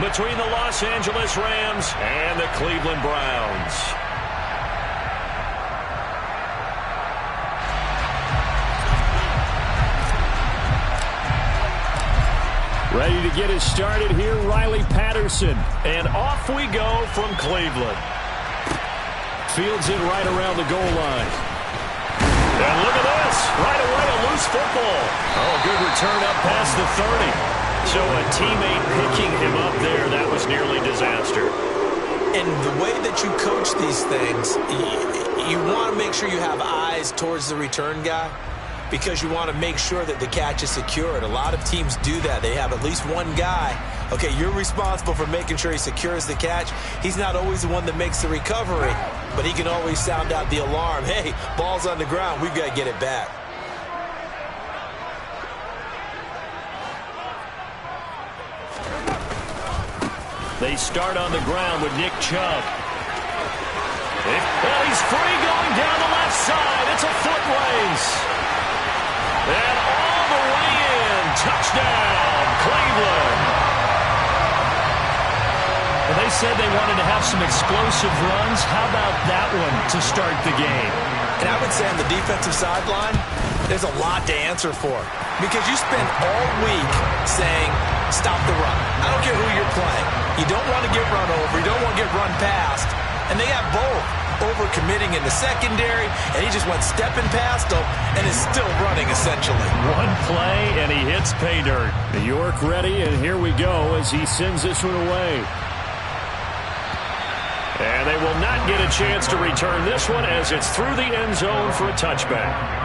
between the Los Angeles Rams and the Cleveland Browns. Ready to get us started here, Riley Patterson. And off we go from Cleveland. Fields it right around the goal line. And look at this. Right away, a loose football. Oh, good return up past the 30. So a teammate picking him up there, that was nearly disaster. And the way that you coach these things, you want to make sure you have eyes towards the return guy because you want to make sure that the catch is secured. A lot of teams do that. They have at least one guy. Okay, you're responsible for making sure he secures the catch. He's not always the one that makes the recovery, but he can always sound out the alarm. Hey, ball's on the ground. We've got to get it back. They start on the ground with Nick Chubb. Well, he's free going down the left side. It's a foot race. And all the way in. Touchdown, Cleveland. Well, they said they wanted to have some explosive runs. How about that one to start the game? And I would say on the defensive sideline, there's a lot to answer for. Because you spend all week saying, stop the run. I don't care who you're playing. You don't want to get run over. You don't want to get run past. And they have both. Over-committing in the secondary, and he just went stepping past them and is still running, essentially. One play, and he hits pay dirt. York ready, and here we go as he sends this one away. And they will not get a chance to return this one as it's through the end zone for a touchback.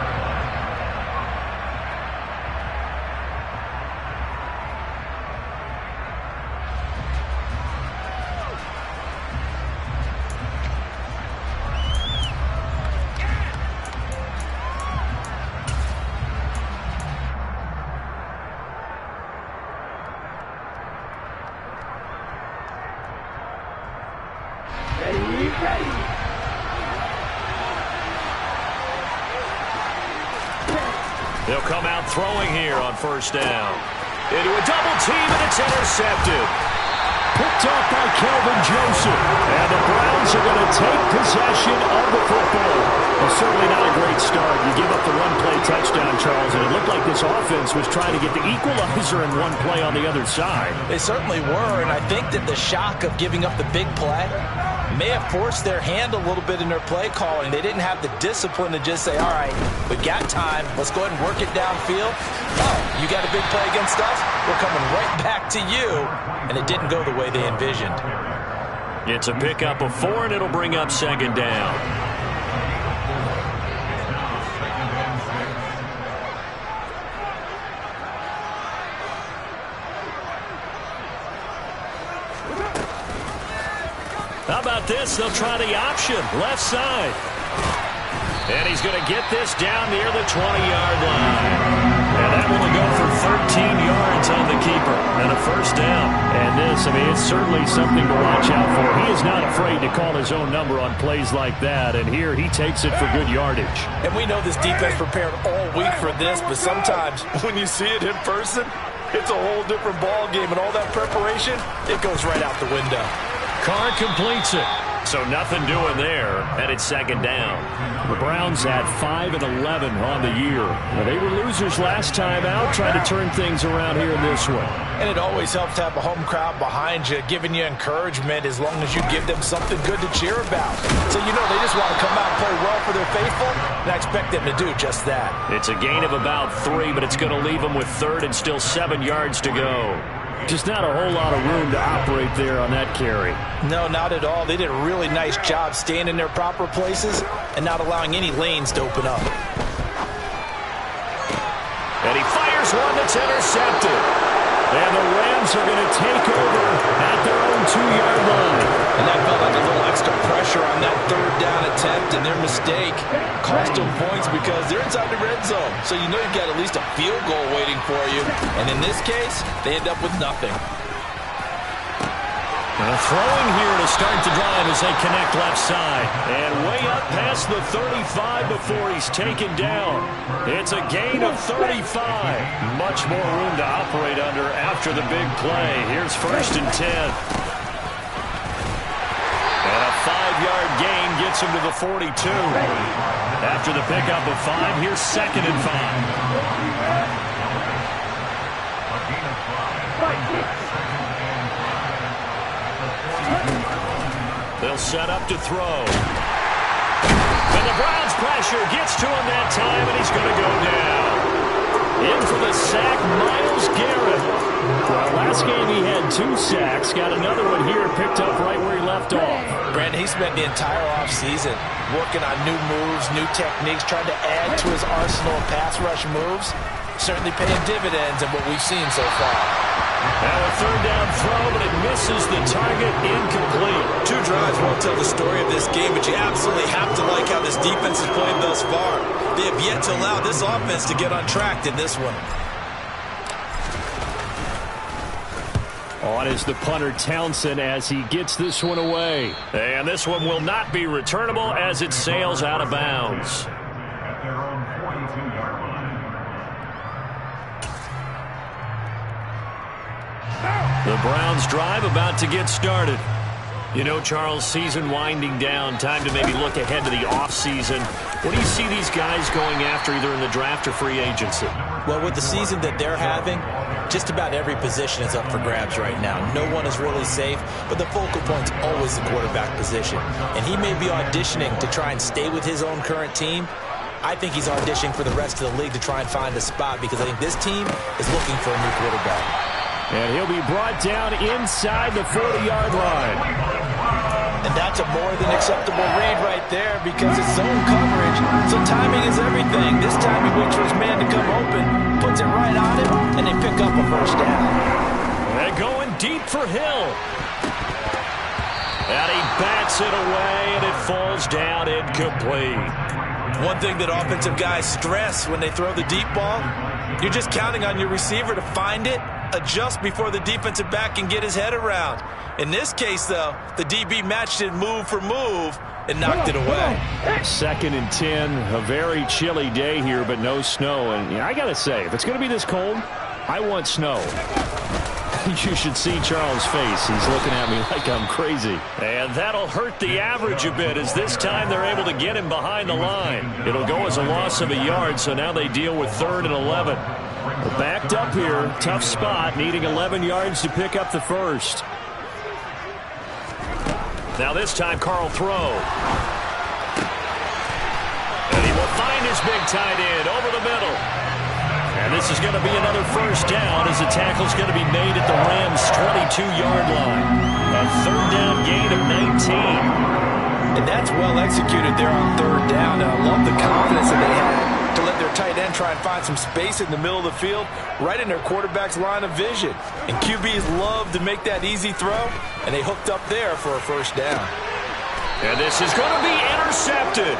They'll come out throwing here on first down. Into a double team, and it's intercepted. Picked off by Kelvin Joseph. And the Browns are going to take possession of the football. Well, certainly not a great start. You give up the one-play touchdown, Charles, and it looked like this offense was trying to get the equalizer in one play on the other side. They certainly were, and I think that the shock of giving up the big play may have forced their hand a little bit in their play calling. They didn't have the discipline to just say, all right, we've got time. Let's go ahead and work it downfield. Oh, you got a big play against us? We're coming right back to you. And it didn't go the way they envisioned. It's a pickup of 4, and it'll bring up second down. How about this? They'll try the option, left side. And he's going to get this down near the 20-yard line. And that will go for 13 yards on the keeper. And a first down. And this, I mean, it's certainly something to watch out for. He is not afraid to call his own number on plays like that. And here he takes it for good yardage. And we know this defense prepared all week for this, but sometimes when you see it in person, it's a whole different ball game. And all that preparation, it goes right out the window. Carr completes it. So nothing doing there, and it's second down. The Browns had 5 and 11 on the year. Now, they were losers last time out, trying to turn things around here in this one. And it always helps to have a home crowd behind you, giving you encouragement as long as you give them something good to cheer about. So you know they just want to come out and play well for their faithful, and I expect them to do just that. It's a gain of about 3, but it's going to leave them with third and still 7 yards to go. Just not a whole lot of room to operate there on that carry. No, not at all. They did a really nice job staying in their proper places and not allowing any lanes to open up. And he fires one that's intercepted. And the Rams are going to take over at their own 2-yard line. And that felt like a little extra pressure on that third down attempt, and their mistake cost them points because they're inside the red zone. So you know you've got at least a field goal waiting for you. And in this case, they end up with nothing. Throwing here to start the drive as they connect left side. And way up past the 35 before he's taken down. It's a gain of 35. Much more room to operate under after the big play. Here's 1st and 10. And a 5-yard gain gets him to the 42. After the pickup of 5, here's 2nd and 5. They'll set up to throw. And the Browns pressure gets to him that time, and he's going to go down. In for the sack, Myles Garrett. Well, last game he had 2 sacks. Got another one here, picked up right where he left off. Brandon, he spent the entire offseason working on new moves, new techniques, trying to add to his arsenal of pass rush moves. Certainly paying dividends in what we've seen so far. Now a 3rd down throw, but it misses the target, incomplete. 2 drives won't tell the story of this game, but you absolutely have to like how this defense has played thus far. They have yet to allow this offense to get on track in this one. On is the punter Townsend as he gets this one away. And this one will not be returnable as it sails out of bounds. The Browns drive about to get started. You know, Charles, season winding down, time to maybe look ahead to the offseason. What do you see these guys going after either in the draft or free agency? Well, with the season that they're having, just about every position is up for grabs right now. No one is really safe, but the focal point's always the quarterback position. And he may be auditioning to try and stay with his own current team. I think he's auditioning for the rest of the league to try and find a spot because I think this team is looking for a new quarterback. And he'll be brought down inside the 40-yard line. And that's a more than acceptable read right there because it's zone coverage, so timing is everything. This time he waits for his man to come open, puts it right on him, and they pick up a 1st down. They're going deep for Hill. And he bats it away, and it falls down incomplete. One thing that offensive guys stress when they throw the deep ball, you're just counting on your receiver to find it, adjust before the defensive back can get his head around. In this case, though, the DB matched it move for move and knocked it away. 2nd and 10, a very chilly day here, but no snow. And I got to say, if it's going to be this cold, I want snow. You should see Charles' face. He's looking at me like I'm crazy. And that'll hurt the average a bit as this time they're able to get him behind the line. It'll go as a loss of a yard, so now they deal with 3rd and 11. They're backed up here. Tough spot, needing 11 yards to pick up the 1st. Now this time, Carl throw. And he will find his big tight end over the middle. And this is going to be another 1st down as the tackle's going to be made at the Rams' 22-yard line. A 3rd down gain of 19. And that's well executed there on 3rd down. And I love the confidence that they had to let their tight end try and find some space in the middle of the field, right in their quarterback's line of vision. And QBs love to make that easy throw, and they hooked up there for a 1st down. And this is going to be intercepted.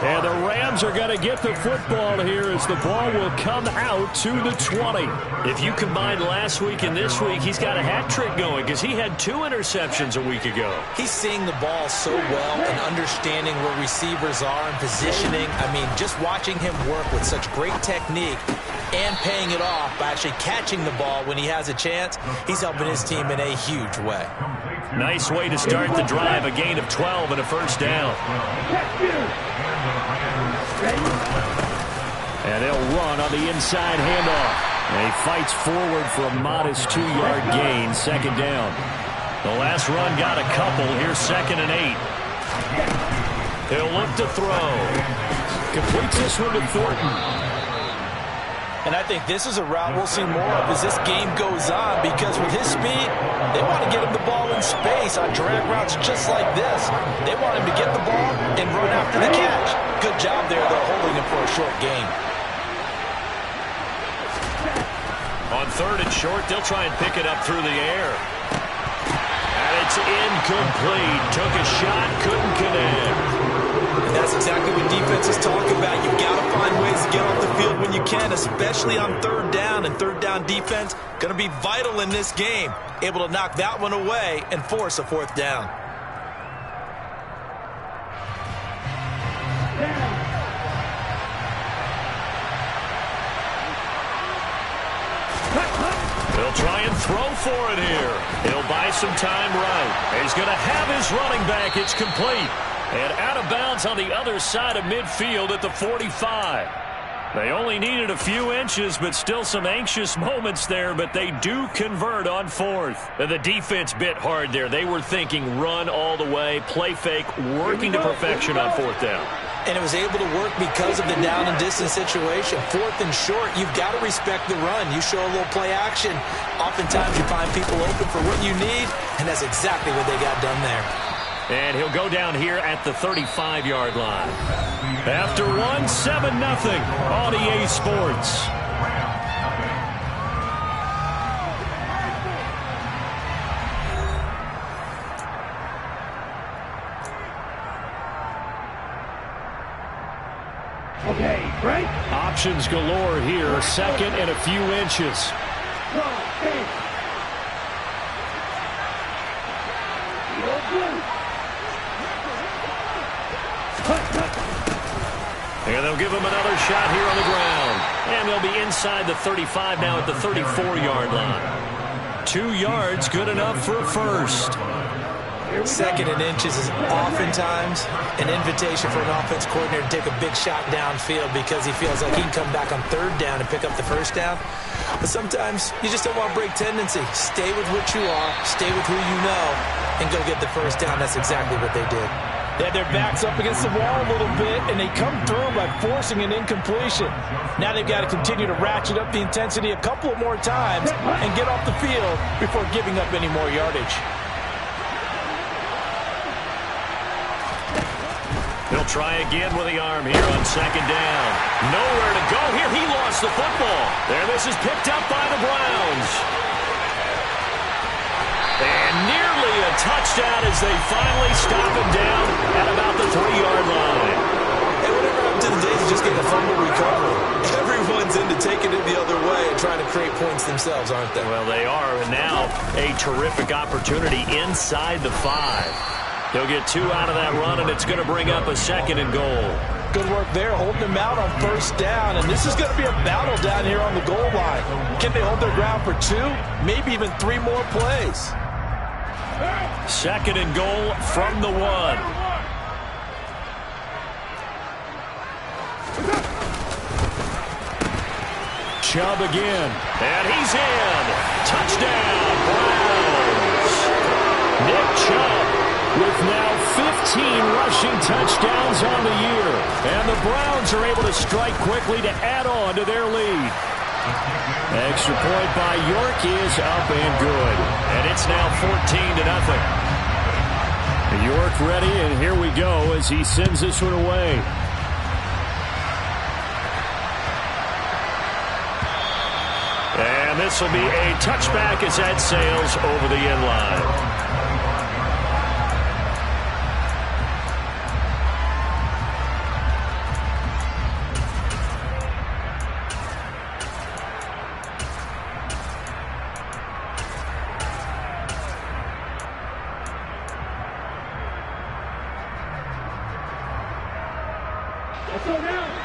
And the Rams are going to get the football here as the ball will come out to the 20. If you combine last week and this week, he's got a hat trick going because he had 2 interceptions a week ago. He's seeing the ball so well and understanding where receivers are and positioning. I mean, just watching him work with such great technique and paying it off by actually catching the ball when he has a chance, he's helping his team in a huge way. Nice way to start the drive, a gain of 12 and a 1st down. And they'll run on the inside handoff. And he fights forward for a modest 2-yard gain, 2nd down. The last run got a couple. Here's 2nd and 8. He'll look to throw. Completes this one to Thornton. And I think this is a route we'll see more of as this game goes on because with his speed, they want to get him the ball in space on drag routes just like this. They want him to get the ball and run after the catch. Good job there, though, holding him for a short gain. On 3rd and short, they'll try and pick it up through the air. And it's incomplete. Took a shot, couldn't connect. And that's exactly what defenses talk about. You've got to find ways to get off the field when you can, especially on third down. And third down defense going to be vital in this game. Able to knock that one away and force a fourth down. He'll try and throw for it here. He'll buy some time right. He's going to have his running back. It's complete. And out of bounds on the other side of midfield at the 45. They only needed a few inches, but still some anxious moments there, but they do convert on fourth. And the defense bit hard there. They were thinking run all the way, play fake, working to perfection on fourth down. And it was able to work because of the down and distance situation. Fourth and short, you've got to respect the run. You show a little play action. Oftentimes you find people open for what you need, and that's exactly what they got done there. And he'll go down here at the 35-yard line. After one, 7-0 on EA Sports. Okay, break. Options galore here. Second and a few inches. And they'll give him another shot here on the ground. And they'll be inside the 35 now at the 34-yard line. 2 yards, good enough for a first. Second and inches is oftentimes an invitation for an offense coordinator to take a big shot downfield because he feels like he can come back on third down and pick up the first down. But sometimes you just don't want to break tendency. Stay with what you are, stay with who you know, and go get the first down. That's exactly what they did. They had their backs up against the wall a little bit, and they come through by forcing an incompletion. Now they've got to continue to ratchet up the intensity a couple of more times and get off the field before giving up any more yardage. He'll try again with the arm here on second down. Nowhere to go here. He lost the football. There, this is picked up by the Browns. And nearly a touchdown as they finally stop him down at about the 3-yard line. And whatever happened to the days of just getting a fumble recovery? Everyone's into taking it the other way and trying to create points themselves, aren't they? Well, they are. And now a terrific opportunity inside the 5. He'll get 2 out of that run, and it's going to bring up a second and goal. Good work there, holding them out on first down, and this is going to be a battle down here on the goal line. Can they hold their ground for 2, maybe even 3 more plays? Second and goal from the 1. Chubb again. And he's in. Touchdown, Browns. Nick Chubb with now 15 rushing touchdowns on the year. And the Browns are able to strike quickly to add on to their lead. Extra point by York is up and good. And it's now 14-0. York ready, and here we go as he sends this one away. And this will be a touchback as that sails over the end line.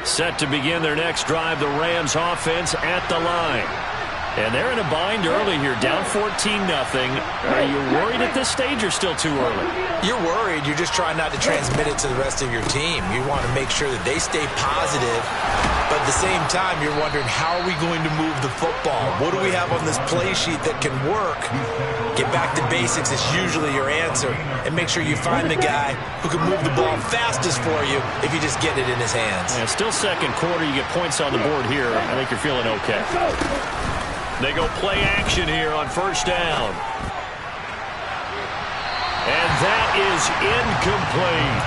Set to begin their next drive, the Rams offense at the line. And they're in a bind early here, down 14-0. Are you worried at this stage or still too early? You're worried. You're just trying not to transmit it to the rest of your team. You want to make sure that they stay positive, but at the same time, you're wondering, how are we going to move the football? What do we have on this play sheet that can work? Get back to basics is usually your answer, and make sure you find the guy who can move the ball fastest for you if you just get it in his hands. Yeah, still second quarter. You get points on the board here. I think you're feeling okay. They go play action here on first down. And that is incomplete.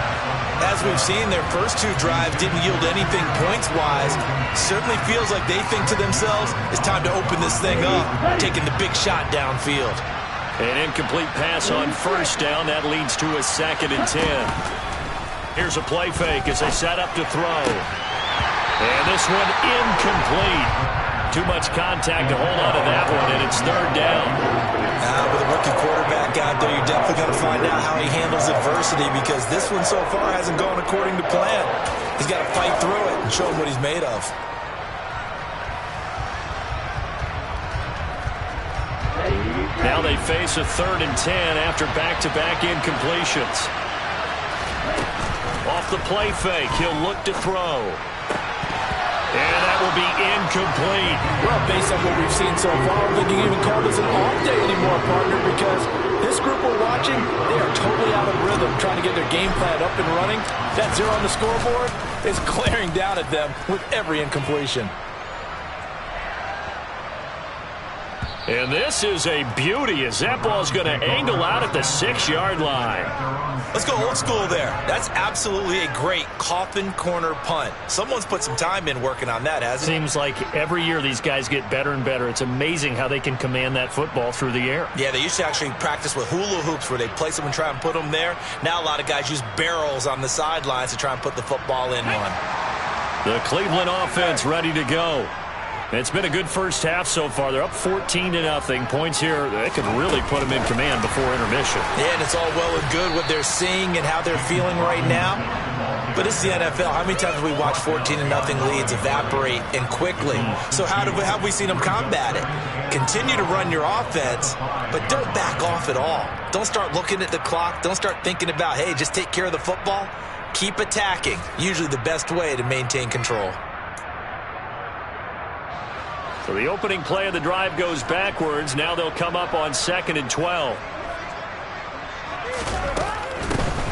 As we've seen, their first 2 drives didn't yield anything points-wise. Certainly feels like they think to themselves, it's time to open this thing up, taking the big shot downfield. An incomplete pass on first down. That leads to a 2nd and 10. Here's a play fake as they set up to throw. And this one incomplete. Too much contact to hold on to that one, and it's third down. With a rookie quarterback out there, you're definitely going to find out how he handles adversity, because this one so far hasn't gone according to plan. He's got to fight through it and show him what he's made of. Now they face a 3rd and 10 after back-to-back incompletions. Off the play fake, he'll look to throw. And that will be incomplete. Well, based on what we've seen so far, I don't think you can even call this an off day anymore, partner, because this group we're watching, they are totally out of rhythm, trying to get their game plan up and running. That 0 on the scoreboard is glaring down at them with every incompletion. And this is a beauty as that ball's going to angle out at the 6-yard line. Let's go old school there. That's absolutely a great coffin corner punt. Someone's put some time in working on that, hasn't it? Seems like every year these guys get better and better. It's amazing how they can command that football through the air. Yeah, they used to actually practice with hula hoops where they place them and try and put them there. Now a lot of guys use barrels on the sidelines to try and put the football in one. The Cleveland offense ready to go. It's been a good first half so far. They're up 14-0. Points here, they could really put them in command before intermission. Yeah, and it's all well and good what they're seeing and how they're feeling right now. But it's the NFL. How many times have we watched 14-0 leads evaporate and quickly? So how have we seen them combat it? Continue to run your offense, but don't back off at all. Don't start looking at the clock. Don't start thinking about, hey, just take care of the football. Keep attacking. Usually the best way to maintain control. So the opening play of the drive goes backwards. Now they'll come up on 2nd and 12.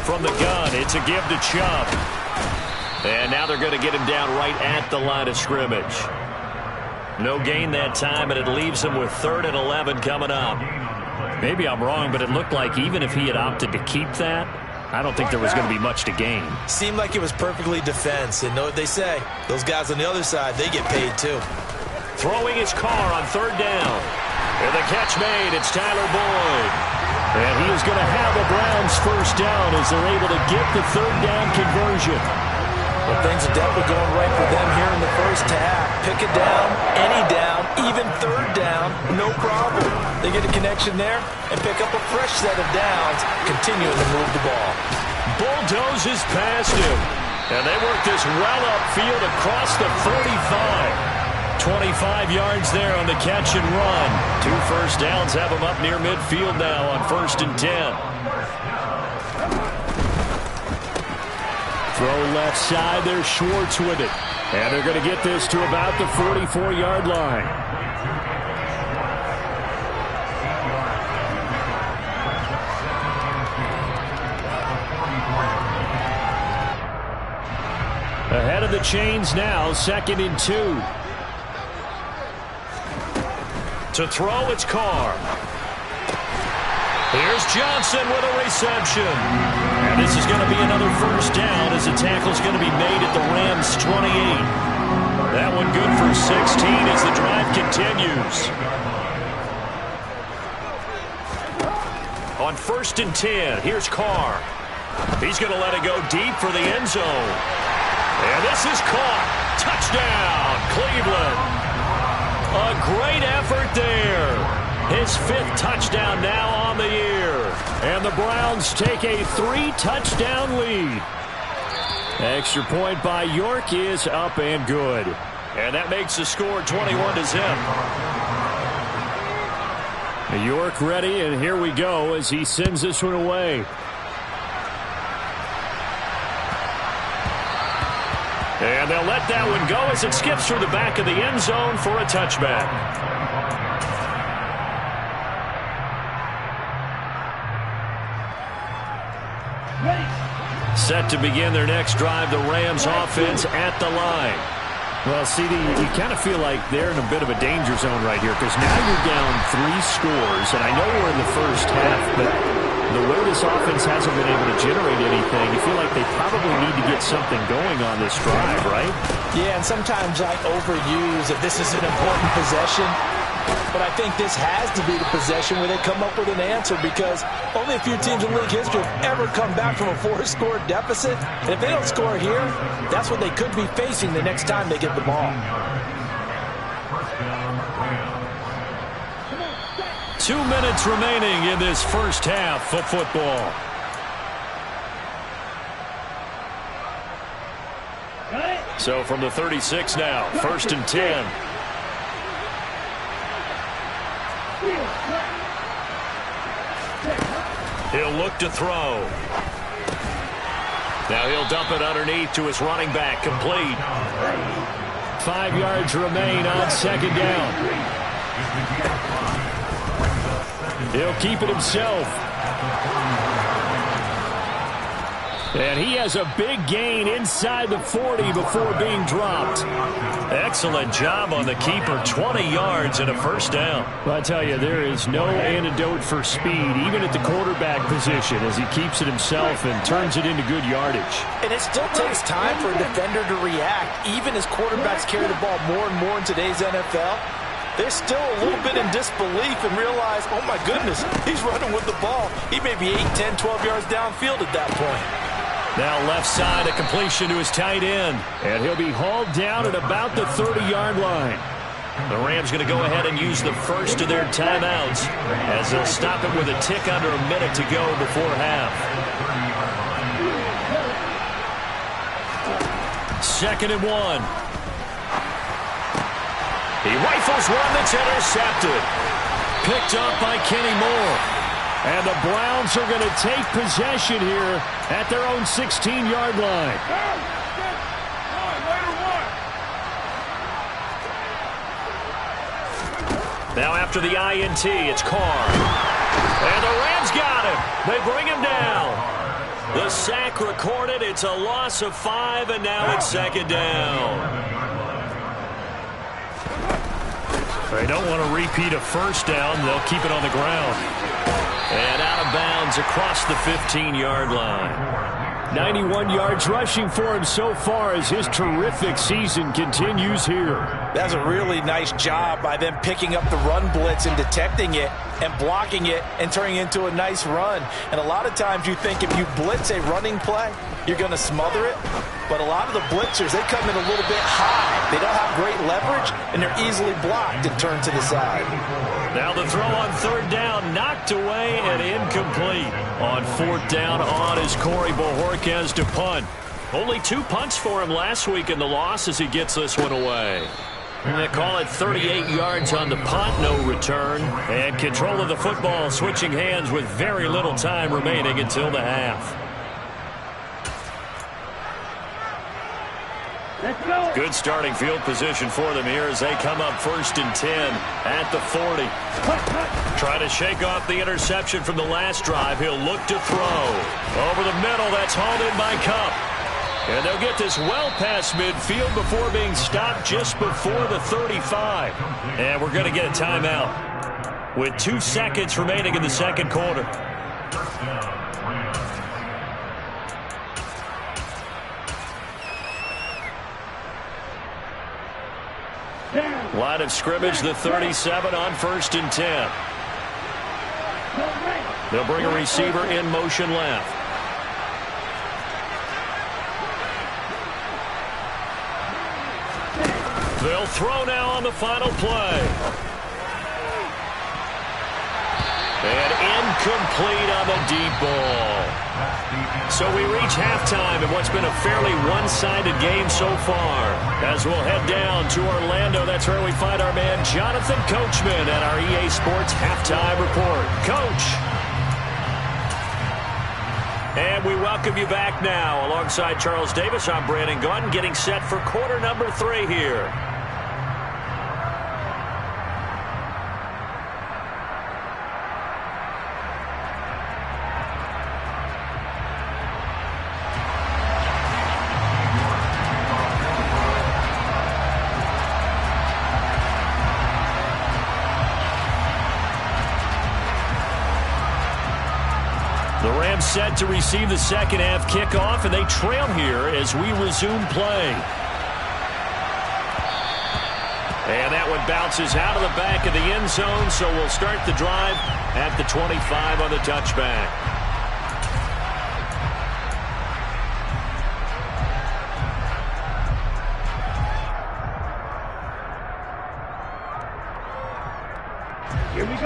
From the gun, it's a give to Chubb. And now they're going to get him down right at the line of scrimmage. No gain that time, and it leaves him with 3rd and 11 coming up. Maybe I'm wrong, but it looked like even if he had opted to keep that, I don't think there was going to be much to gain. Seemed like it was perfectly defense. And know what they say? Those guys on the other side, they get paid too. Throwing his car on 3rd down. And the catch made, it's Tyler Boyd. And he is going to have a Browns first down as they're able to get the 3rd down conversion. Well, things are definitely going right for them here in the first half. Pick it down, any down, even 3rd down, no problem. They get a connection there and pick up a fresh set of downs, continuing to move the ball. Bulldozes past him. And they work this well upfield across the 35. 25 yards there on the catch and run. 2 first downs have him up near midfield now on 1st and 10. Throw left side, there's Schwartz with it. And they're going to get this to about the 44-yard line. Ahead of the chains now, 2nd and 2. To throw, it's Carr. Here's Johnson with a reception. And this is going to be another first down as the tackle's going to be made at the Rams' 28. That one good for 16 as the drive continues. On 1st and 10, here's Carr. He's going to let it go deep for the end zone. And this is caught. Touchdown, Cleveland. A great effort there. His 5th touchdown now on the year. And the Browns take a 3-touchdown lead. Extra point by York is up and good. And that makes the score 21-0. York ready, and here we go as he sends this one away. And they'll let that one go as it skips through the back of the end zone for a touchback. Set to begin their next drive, the Rams offense at the line. Well, CD, you kind of feel like they're in a bit of a danger zone right here because now you're down 3 scores, and I know we're in the first half, but the way this offense hasn't been able to generate anything, you feel like they probably need to get something going on this drive, right? Yeah, and sometimes I overuse that this is an important possession. But I think this has to be the possession where they come up with an answer, because only a few teams in league history have ever come back from a 4-score deficit. And if they don't score here, that's what they could be facing the next time they get the ball. 2 minutes remaining in this first half of football. So from the 36 now, 1st and 10. He'll look to throw. Now he'll dump it underneath to his running back, complete. 5 yards remain on 2nd down. He'll keep it himself. And he has a big gain inside the 40 before being dropped. Excellent job on the keeper. 20 yards and a 1st down. Well, I tell you, there is no antidote for speed, even at the quarterback position, as he keeps it himself and turns it into good yardage. And it still takes time for a defender to react, even as quarterbacks carry the ball more and more in today's NFL. They're still a little bit in disbelief and realize, oh my goodness, he's running with the ball. He may be 8, 10, 12 yards downfield at that point. Now left side, a completion to his tight end. And he'll be hauled down at about the 30-yard line. The Rams going to go ahead and use the first of their timeouts as they'll stop it with a tick under a minute to go before half. 2nd and 1. He rifles one that's intercepted. Picked up by Kenny Moore. And the Browns are going to take possession here at their own 16-yard line. Now after the INT, it's Carr. And the Rams got him. They bring him down. The sack recorded. It's a loss of 5, and now it's 2nd down. They don't want to repeat a 1st down. They'll keep it on the ground. And out of bounds across the 15-yard line. 91 yards rushing for him so far as his terrific season continues here. That's a really nice job by them picking up the run blitz and detecting it and blocking it and turning it into a nice run. And a lot of times you think if you blitz a running play, you're going to smother it. But a lot of the blitzers, they come in a little bit high. They don't have great leverage, and they're easily blocked and turned to the side. Now the throw on 3rd down, knocked away and incomplete. On 4th down on is Corey Bojorquez to punt. Only 2 punts for him last week in the loss as he gets this one away. And they call it 38 yards on the punt, no return. And control of the football switching hands with very little time remaining until the half. Good starting field position for them here as they come up 1st and 10 at the 40. Trying to shake off the interception from the last drive. He'll look to throw. Over the middle, that's hauled in by Kupp. And they'll get this well past midfield before being stopped just before the 35. And we're going to get a timeout with 2 seconds remaining in the 2nd quarter. Line of scrimmage, the 37 on 1st and 10. They'll bring a receiver in motion left. They'll throw now on the final play. And incomplete on the deep ball. So we reach halftime in what's been a fairly one-sided game so far. As we'll head down to Orlando, that's where we find our man Jonathan Coachman at our EA Sports Halftime Report. Coach. And we welcome you back now. Alongside Charles Davis, I'm Brandon Gaudin, getting set for quarter number 3 here. Set to receive the second half kickoff, and they trail here as we resume play. And that one bounces out of the back of the end zone, so we'll start the drive at the 25 on the touchback.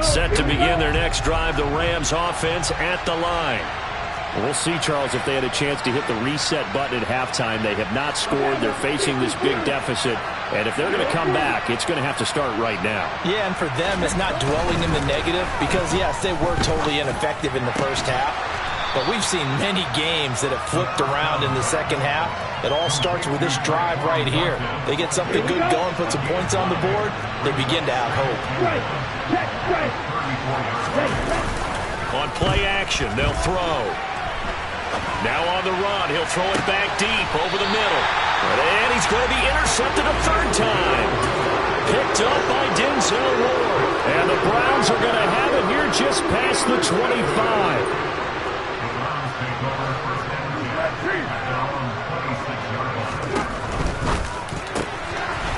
Set to begin their next drive, the Rams offense at the line. We'll see, Charles, if they had a chance to hit the reset button at halftime. They have not scored. They're facing this big deficit. And if they're going to come back, it's going to have to start right now. Yeah, and for them, it's not dwelling in the negative because, yes, they were totally ineffective in the first half. But we've seen many games that have flipped around in the second half. It all starts with this drive right here. They get something good going, put some points on the board, they begin to have hope. On play action, they'll throw. Now on the run, he'll throw it back deep over the middle. And he's going to be intercepted a third time. Picked up by Denzel Ward. And the Browns are going to have it here just past the 25.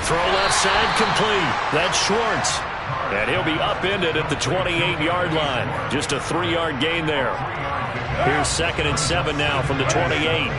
Throw left side complete. That's Schwartz. And he'll be upended at the 28-yard line. Just a 3-yard gain there. Here's 2nd and 7 now from the 28.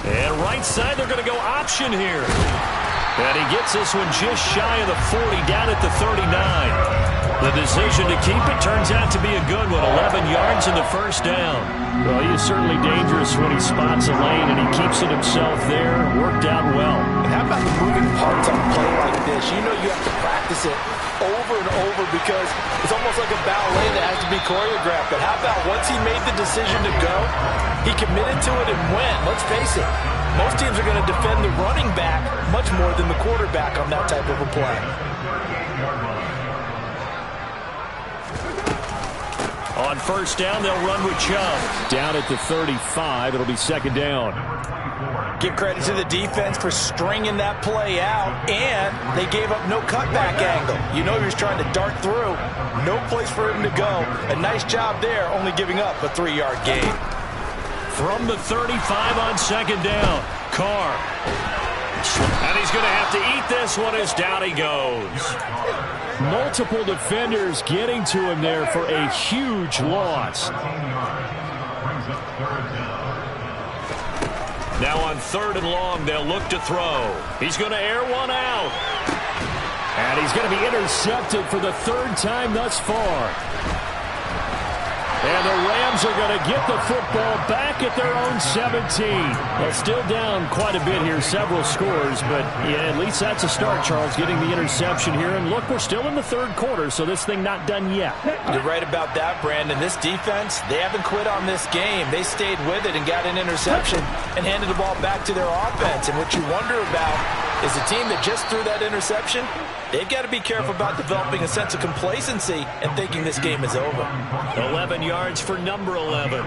And right side, they're going to go option here. And he gets this one just shy of the 40, down at the 39. The decision to keep it turns out to be a good one. 11 yards in the first down. Well, he is certainly dangerous when he spots a lane, and he keeps it himself there. Worked out well. And how about the moving parts on a play like this? You know you have to practice it over and over because it's almost like a ballet that has to be choreographed. But how about once he made the decision to go, he committed to it and went. Let's face it, most teams are going to defend the running back much more than the quarterback on that type of a play. On first down, they'll run with Chubb. Down at the 35, it'll be 2nd down. Give credit to the defense for stringing that play out, and they gave up no cutback angle. You know he was trying to dart through. No place for him to go. A nice job there, only giving up a 3-yard gain. From the 35 on 2nd down, Carr. And he's going to have to eat this one as down he goes. Multiple defenders getting to him there for a huge loss. Now on 3rd and long, they'll look to throw. He's going to air one out. And he's going to be intercepted for the 3rd time thus far. And the Rams are going to get the football back at their own 17. Well, still down quite a bit here, several scores, but yeah, at least that's a start, Charles, getting the interception here. And look, we're still in the 3rd quarter, so this thing not done yet. You're right about that, Brandon. This defense, they haven't quit on this game. They stayed with it and got an interception and handed the ball back to their offense. And what you wonder about is the team that just threw that interception, they've got to be careful about developing a sense of complacency and thinking this game is over. 11 yards for number 11.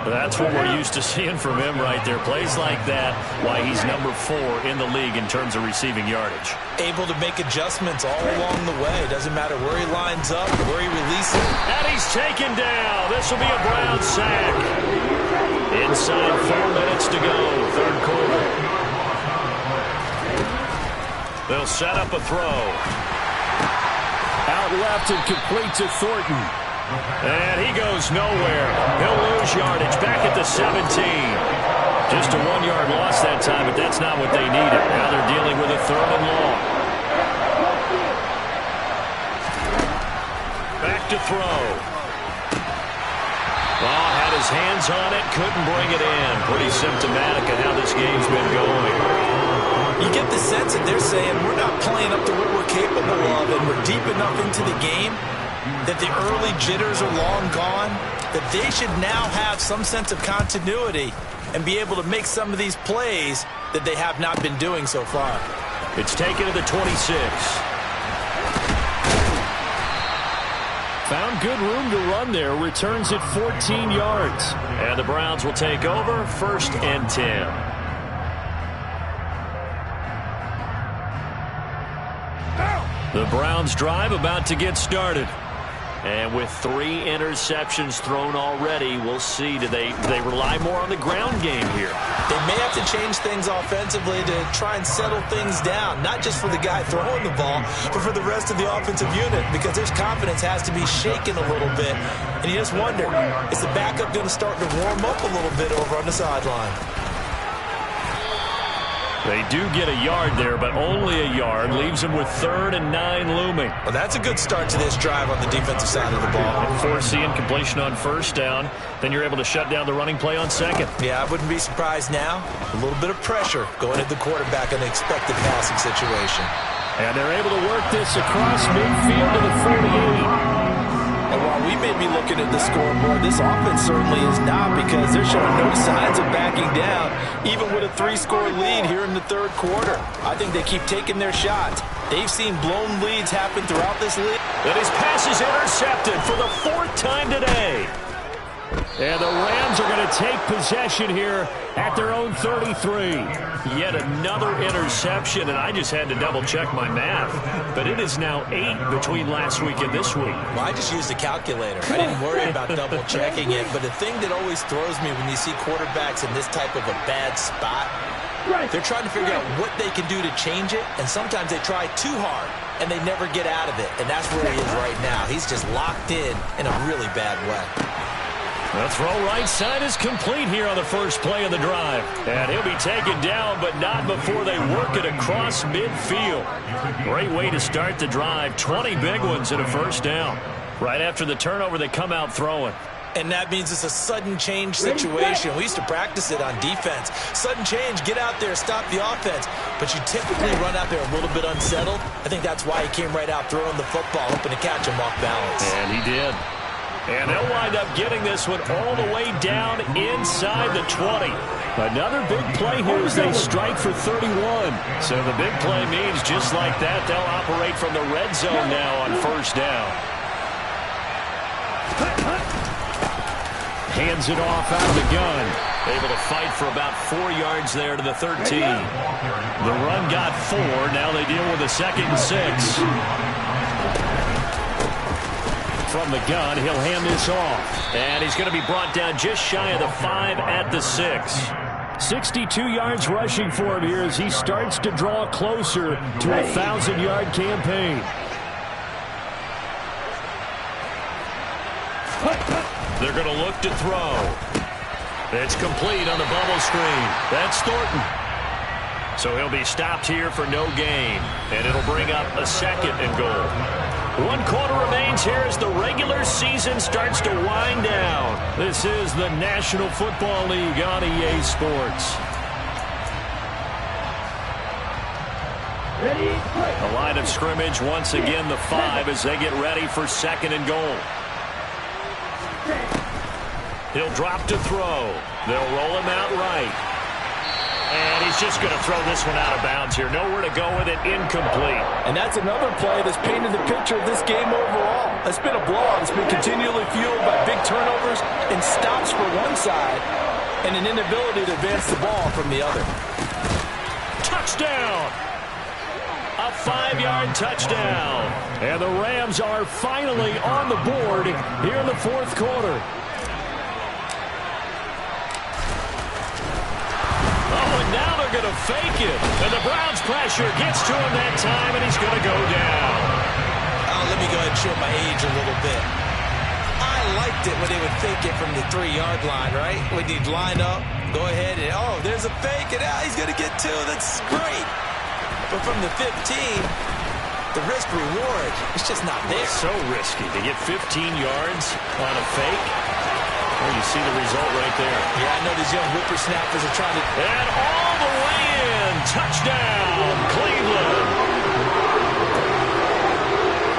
That's what we're used to seeing from him right there. Plays like that, why he's number 4 in the league in terms of receiving yardage. Able to make adjustments all along the way. Doesn't matter where he lines up, where he releases. And he's taken down. This will be a Brown sack. Inside 4 minutes to go, 3rd quarter. They'll set up a throw. Out left and complete to Thornton. And he goes nowhere. He'll lose yardage back at the 17. Just a 1-yard loss that time, but that's not what they needed. Now they're dealing with a 3rd and long. Back to throw. Ball had his hands on it, couldn't bring it in. Pretty symptomatic of how this game's been going. You get the sense that they're saying we're not playing up to what we're capable of, and we're deep enough into the game that the early jitters are long gone, that they should now have some sense of continuity and be able to make some of these plays that they have not been doing so far. It's taken to the 26. Found good room to run there. Returns at 14 yards. And the Browns will take over, 1st and 10. The Browns drive about to get started. And with 3 interceptions thrown already, we'll see. Do they rely more on the ground game here? They may have to change things offensively to try and settle things down, not just for the guy throwing the ball, but for the rest of the offensive unit, because his confidence has to be shaken a little bit. And you just wonder, is the backup going to start to warm up a little bit over on the sideline? They do get a yard there, but only a yard. Leaves them with 3rd and 9 looming. Well, that's a good start to this drive on the defensive side of the ball. Forcing completion on 1st down. Then you're able to shut down the running play on 2nd. Yeah, I wouldn't be surprised now. A little bit of pressure going at the quarterback in an expected passing situation. And they're able to work this across midfield to the 48. And while we may be looking at the scoreboard, this offense certainly is not, because they're showing no signs of backing down, even with a 3-score lead here in the 3rd quarter. I think they keep taking their shots. They've seen blown leads happen throughout this league. And his pass is intercepted for the 4th time today. And the Rams are going to take possession here at their own 33. Yet another interception, and I just had to double-check my math. But it is now 8 between last week and this week. Well, I just used a calculator. I didn't worry about double-checking it. But the thing that always throws me when you see quarterbacks in this type of a bad spot, they're trying to figure out what they can do to change it, and sometimes they try too hard, and they never get out of it. And that's where he is right now. He's just locked in a really bad way. The throw right side is complete here on the first play of the drive. And he'll be taken down, but not before they work it across midfield. Great way to start the drive. 20 big ones and a 1st down. Right after the turnover, they come out throwing. And that means it's a sudden change situation. We used to practice it on defense. Sudden change, get out there, stop the offense. But you typically run out there a little bit unsettled. I think that's why he came right out throwing the football, hoping to catch him off balance. And he did. And they'll wind up getting this one all the way down inside the 20. Another big play here as they strike for 31. So the big play means just like that, they'll operate from the red zone now on 1st down. Hands it off out of the gun. Able to fight for about 4 yards there to the 13. The run got 4. Now they deal with a 2nd and 6. From the gun, he'll hand this off. And he's going to be brought down just shy of the 5 at the 6. 62 yards rushing for him here as he starts to draw closer to a 1,000-yard campaign. They're going to look to throw. It's complete on the bubble screen. That's Thornton. So he'll be stopped here for no gain. And it'll bring up a 2nd and goal. 1 quarter remains here as the regular season starts to wind down. This is the National Football League on EA Sports. The line of scrimmage once again the 5 as they get ready for 2nd and goal. He'll drop to throw. They'll roll him out right. And he's just going to throw this one out of bounds here. Nowhere to go with it. Incomplete. And that's another play that's painted the picture of this game overall. It's been a blowout. It's been continually fueled by big turnovers and stops for one side and an inability to advance the ball from the other. Touchdown! A 5-yard touchdown. And the Rams are finally on the board here in the 4th quarter. Now they're going to fake it. And the Browns pressure gets to him that time, and he's going to go down. Let me go ahead and show my age a little bit. I liked it when they would fake it from the 3-yard line, right? When you'd line up, go ahead, and there's a fake, and he's going to get 2. That's great. But from the 15, the risk-reward, it's just not there. So risky to get 15 yards on a fake. Well, you see the result right there. Yeah, I know these young whippersnappers are trying to... And all the way in. Touchdown, Cleveland.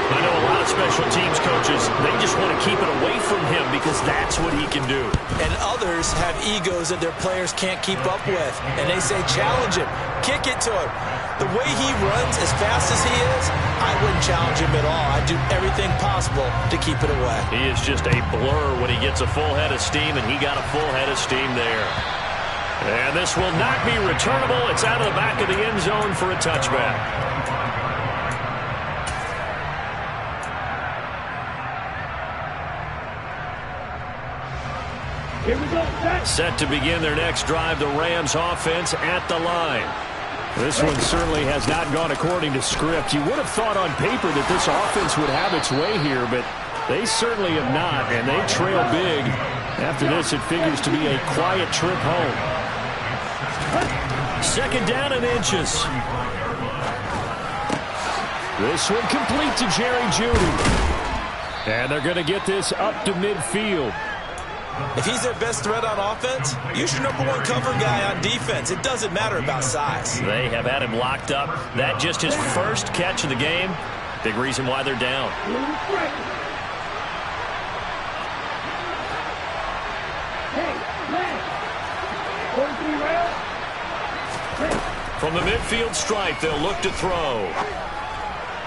I know a lot of special teams coaches, they just want to keep it away from him because that's what he can do. And others have egos that their players can't keep up with. And they say, challenge him. Kick it to him. The way he runs as fast as he is, I wouldn't challenge him at all. I'd do everything possible to keep it away. He is just a blur when he gets a full head of steam, and he got a full head of steam there. And this will not be returnable. It's out of the back of the end zone for a touchback. Set to begin their next drive, the Rams offense at the line. This one certainly has not gone according to script. You would have thought on paper that this offense would have its way here, but they certainly have not, and they trail big. After this, it figures to be a quiet trip home. Second down and inches. This one complete to Jerry Jeudy. And they're going to get this up to midfield. If he's their best threat on offense, use your #1 cover guy on defense. It doesn't matter about size. They have had him locked up. That just his first catch of the game. Big reason why they're down. From the midfield stripe, they'll look to throw.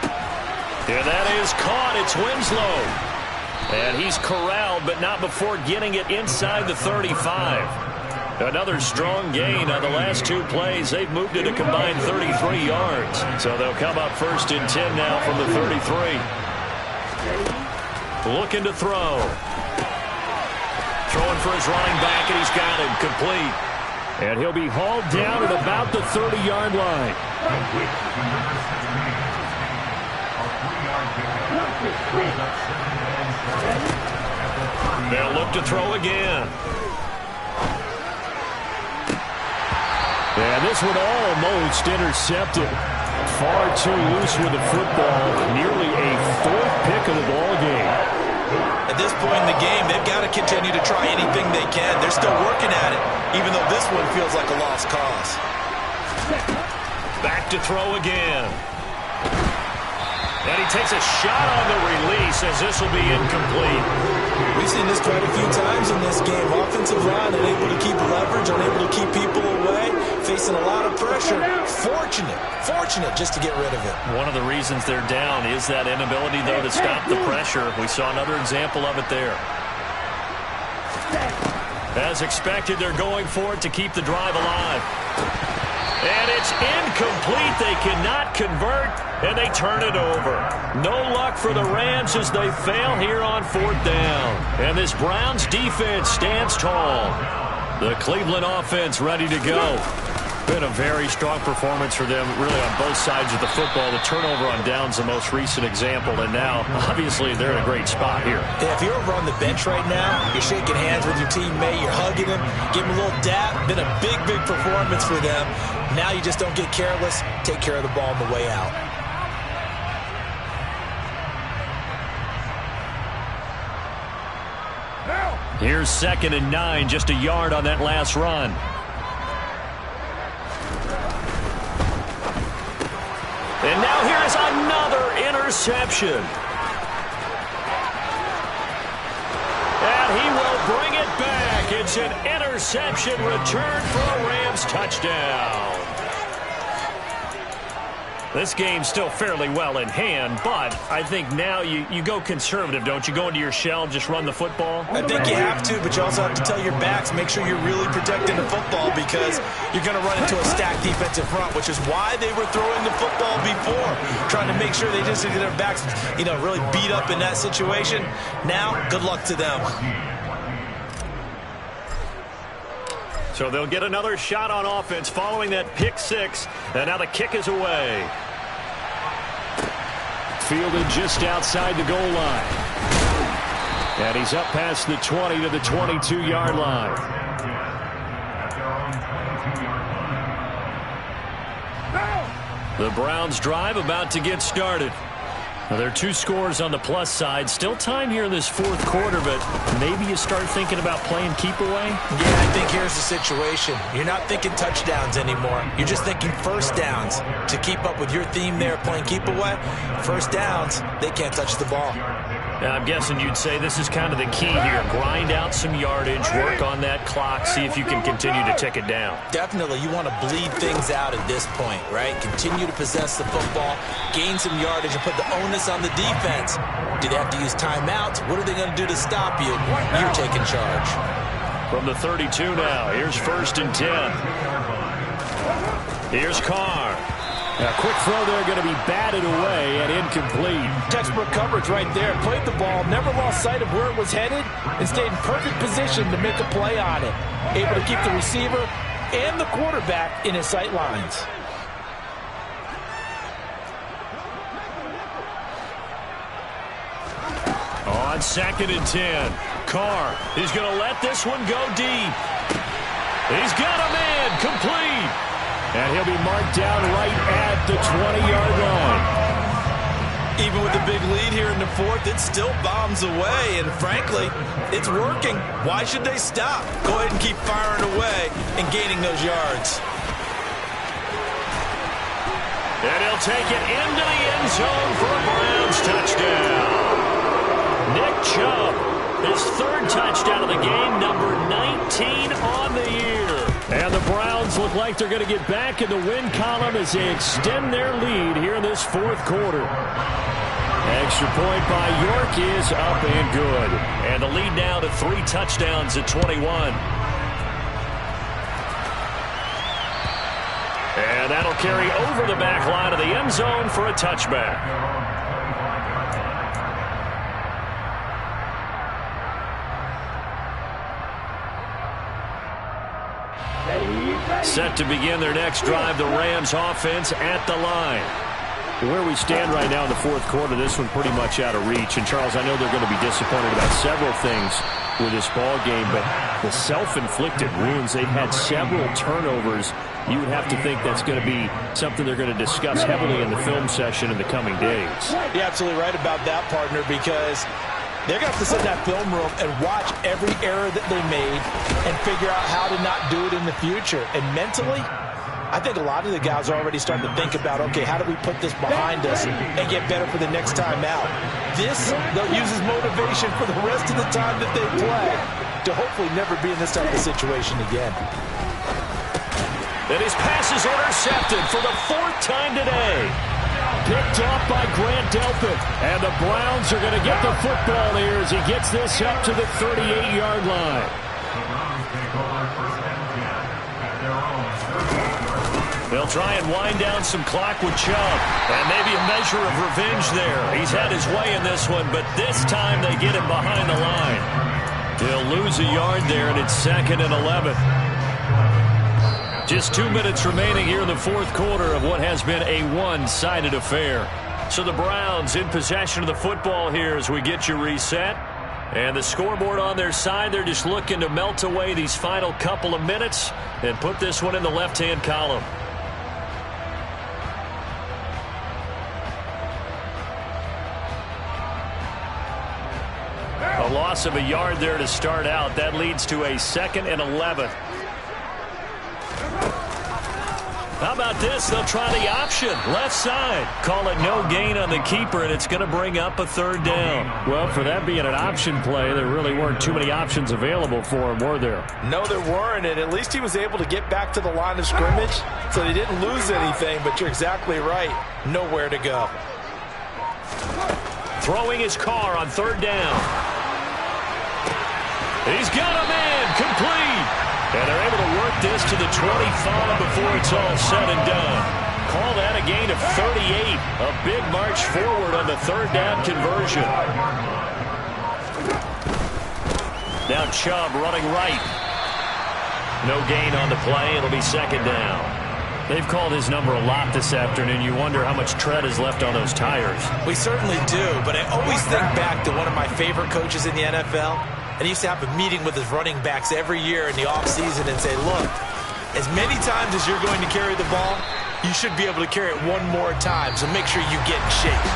And that is caught. It's Winslow. And he's corralled, but not before getting it inside the 35. Another strong gain on the last two plays. They've moved it a combined 33 yards. So they'll come up 1st and 10 now from the 33. Looking to throw. Throwing for his running back, and he's got him complete. And he'll be hauled down at about the 30-yard line. They'll look to throw again. And this one almost intercepted. Far too loose with the football. Nearly a 4th pick of the ball game. At this point in the game, they've got to continue to try anything they can. They're still working at it, even though this one feels like a lost cause. Back to throw again. And he takes a shot on the release as this will be incomplete. We've seen this quite a few times in this game. Offensive line unable to keep leverage, unable to keep people away, facing a lot of pressure. Fortunate just to get rid of it. One of the reasons they're down is that inability, though, to stop the pressure. We saw another example of it there. As expected, they're going for it to keep the drive alive. And it's incomplete. They cannot convert, and they turn it over. No luck for the Rams as they fail here on 4th down. And this Browns defense stands tall. The Cleveland offense ready to go. Been a very strong performance for them, really, on both sides of the football. The turnover on downs the most recent example, and now, obviously, they're in a great spot here. Yeah, if you're over on the bench right now, you're shaking hands with your teammate, you're hugging him, give him a little dap. Been a big performance for them. Now you just don't get careless. Take care of the ball on the way out. Here's 2nd and 9, just a yard on that last run. And now here is another interception. And he will bring it back. It's an interception return for a Rams touchdown. This game's still fairly well in hand, but I think now you go conservative, don't you? Go into your shell, just run the football? I think you have to, but you also have to tell your backs, make sure you're really protecting the football because you're going to run into a stacked defensive front, which is why they were throwing the football before, trying to make sure they just get their backs, really beat up in that situation. Now, good luck to them. So they'll get another shot on offense following that pick 6, and now the kick is away. Fielded just outside the goal line. And he's up past the 20 to the 22-yard line. The Browns drive about to get started. Now, there are 2 scores on the plus side. Still time here in this 4th quarter, but maybe you start thinking about playing keep away? Yeah, I think here's the situation. You're not thinking touchdowns anymore. You're just thinking first downs. To keep up with your theme there, playing keep away, first downs, they can't touch the ball. Now, I'm guessing you'd say this is kind of the key here. Grind out some yardage, work on that clock, see if you can continue to tick it down. Definitely. You want to bleed things out at this point, right? Continue to possess the football, gain some yardage, and put the onus on the defense. Do they have to use timeouts? What are they going to do to stop you? You're taking charge. From the 32 now, here's 1st and 10. Here's Carr. A quick throw there going to be batted away and incomplete. Textbook coverage right there. Played the ball, never lost sight of where it was headed, and stayed in perfect position to make a play on it. Able to keep the receiver and the quarterback in his sight lines. On 2nd and 10, Carr is going to let this one go deep. He's got a man, complete. And he'll be marked down right at the 20-yard line. Even with the big lead here in the fourth, it still bombs away, and frankly, it's working. Why should they stop? Go ahead and keep firing away and gaining those yards. And he'll take it into the end zone for a Browns touchdown. Nick Chubb, his 3rd touchdown of the game, number 19 on the year. And the Browns look like they're going to get back in the win column as they extend their lead here in this 4th quarter. Extra point by York is up and good. And the lead now to 3 touchdowns at 21. And that'll carry over the back line of the end zone for a touchback. Set to begin their next drive, the Rams offense at the line. Where we stand right now in the 4th quarter, this one pretty much out of reach. And, Charles, I know they're going to be disappointed about several things with this ball game, but the self-inflicted wounds, they've had several turnovers. You would have to think that's going to be something they're going to discuss heavily in the film session in the coming days. You're absolutely right about that, partner, because they're going to have to sit in that film room and watch every error that they made and figure out how to not do it in the future. And mentally, I think a lot of the guys are already starting to think about, okay, how do we put this behind us and get better for the next time out? This, they'll use as motivation for the rest of the time that they play to hopefully never be in this type of situation again. And his pass is intercepted for the 4th time today. Picked off by Grant Delpit. And the Browns are going to get the football here as he gets this up to the 38-yard line. They'll try and wind down some clock with Chubb. And maybe a measure of revenge there. He's had his way in this one, but this time they get him behind the line. They'll lose a yard there, and it's 2nd and 11. Just 2 minutes remaining here in the 4th quarter of what has been a one-sided affair. So the Browns in possession of the football here as we get you reset. And the scoreboard on their side, they're just looking to melt away these final couple of minutes and put this one in the left-hand column. A loss of a yard there to start out. That leads to a 2nd and 11. How about this? They'll try the option. Left side. Call it no gain on the keeper, and it's going to bring up a 3rd down. Well, for that being an option play, there really weren't too many options available for him, were there? No, there weren't, and at least he was able to get back to the line of scrimmage, so they didn't lose anything, but you're exactly right. Nowhere to go. Throwing his Carr on 3rd down. He's got a man. Complete. And they're able to work this to the 25 before it's all said and done. Call that a gain of 38. A big march forward on the 3rd down conversion. Now Chubb running right. No gain on the play. It'll be 2nd down. They've called his number a lot this afternoon. You wonder how much tread is left on those tires. We certainly do, but I always think back to one of my favorite coaches in the NFL. And he used to have a meeting with his running backs every year in the offseason and say, look, as many times as you're going to carry the ball, you should be able to carry it one more time, so make sure you get in shape.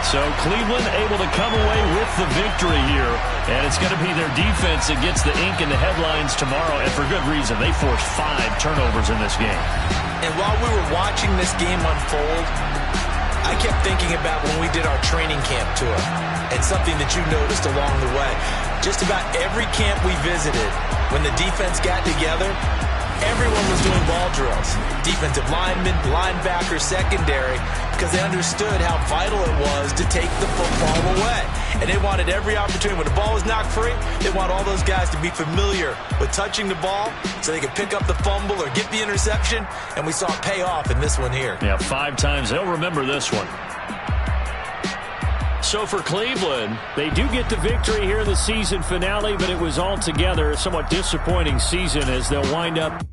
So Cleveland able to come away with the victory here, and it's going to be their defense that gets the ink in the headlines tomorrow, and for good reason. They forced 5 turnovers in this game. And while we were watching this game unfold, I kept thinking about when we did our training camp tour and something that you noticed along the way. Just about every camp we visited, when the defense got together, Everyone was doing ball drills. Defensive linemen, linebackers, secondary, because they understood how vital it was to take the football away. And they wanted every opportunity. When the ball was knocked free, they want all those guys to be familiar with touching the ball so they could pick up the fumble or get the interception. And we saw it pay off in this one here. Yeah, 5 times. They'll remember this one. So for Cleveland, they do get the victory here in the season finale, but it was altogether a somewhat disappointing season as they'll wind up